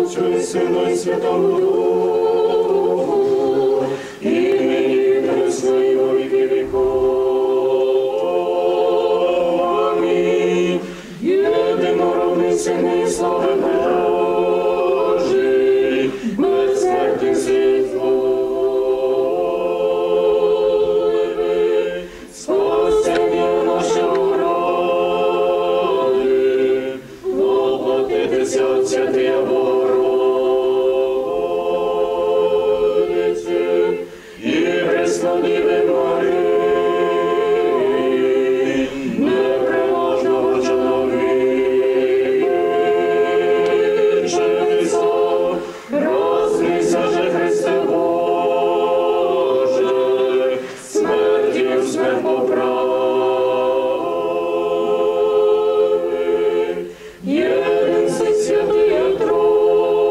Отцю і Сину і Святому Духу, і нині і присно і во віки віков. Амінь. Єдинородний Син і слави Божий, безсмертний світлий, спасення нашого ради, воплотитися от святия Богородиці і Преснодіви Марії, непреможного чоловічества, рознися же, Христе Боже, смертю смерть поправи, єдин Син Святий Тройці,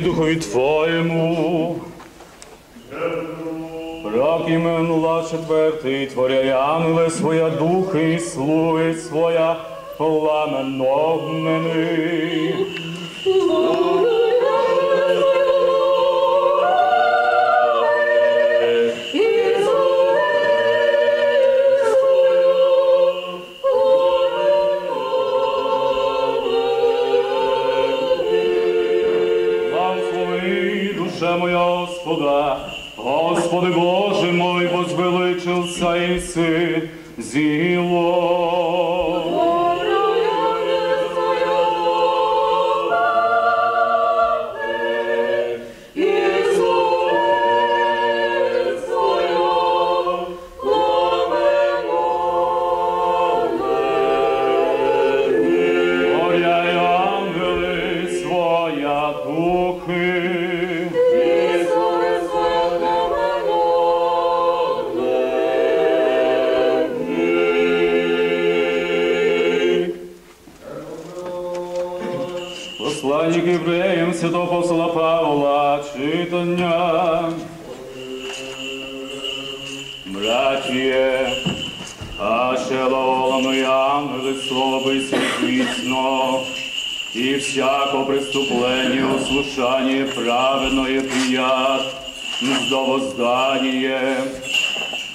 Духові Твоєму, рак іменла четвертий, творяй ангеле своя, духи, слуги своя, пламен огнений. Моя Господа, Господи Боже мой, возвеличился иси зило. Горяй ангели своя духи. Посланник євреям святого апостола Павла, читання. Братіє, а ще лаолано і ангели слобися звісно, і всяко преступлення, услушання праведное прият, до воздание,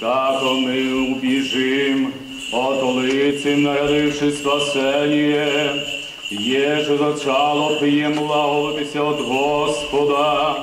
како мы убежим, от улицы, нарядивши спасение, еже зачало приемлалося от Господа,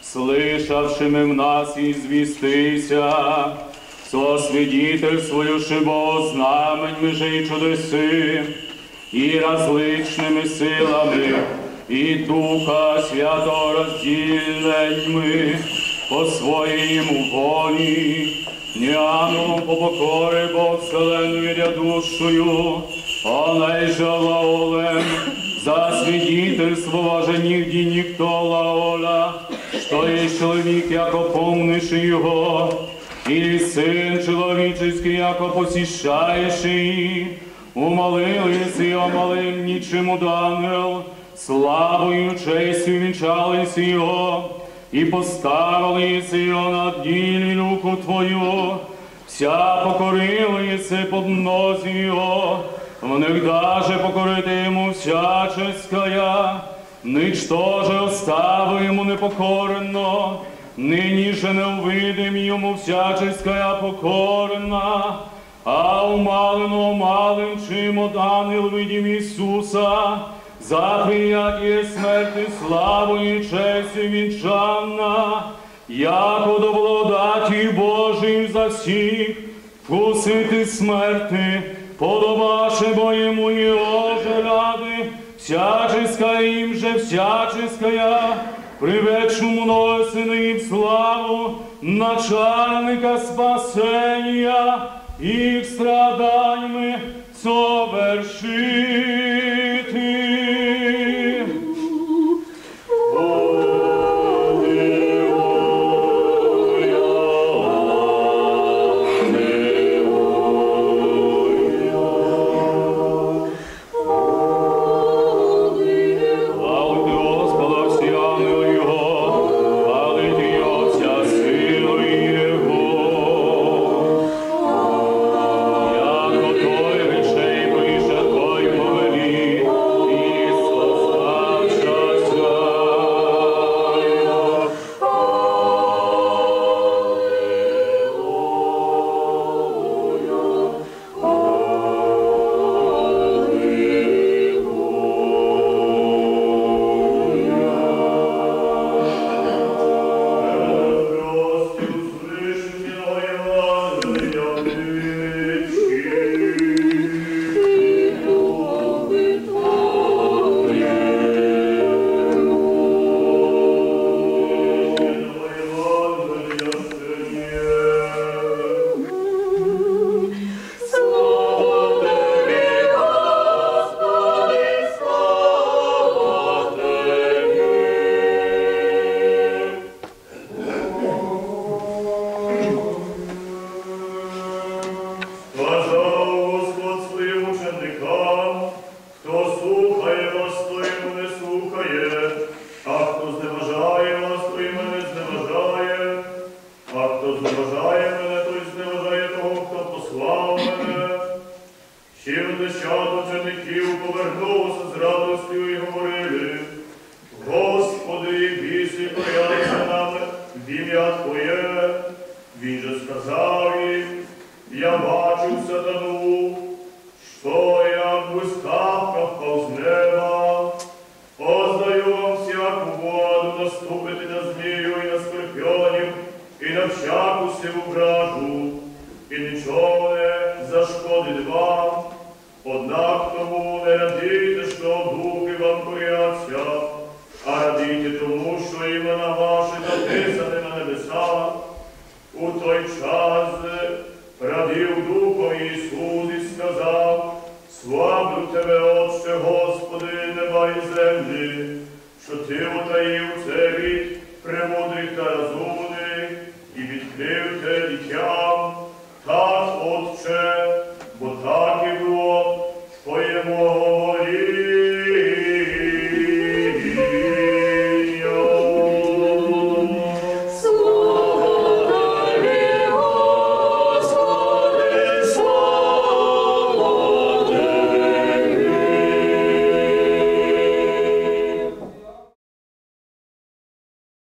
слышавшими в нас известися, сосвидетельствующи Бо знаменьми же и чудеси, и различными силами, и Духа Святого розділеньми по своєму волі, не ангелом по покорі, бо вселенную рядущую, она и же лаолем, засвидетельствовал же нигде никто лаоля, что есть человек, яко помнишь его, или сын человеческий, яко посещающий, умолились и омолим ничему ангел, славою честью венчались ее, и поставились ее над ділі руку Твою, вся покорилась под ноги ее, в них даже покорити ему всяческая, ничто же остави ему непокорно, нині же не увидим ему всяческая покорна, а умалено малым, чим от ангел видим Ісуса, за приятие смерти славою и честью венчанна, яко до благодаті Божої за всіх, вкусити смерти, подобаше бо ему его же ради, всяческая им же всяческая, при вечному носини им славу, начальника спасения, их страданиями совершити. Що ти утаїв цей рід премудрих та розумних,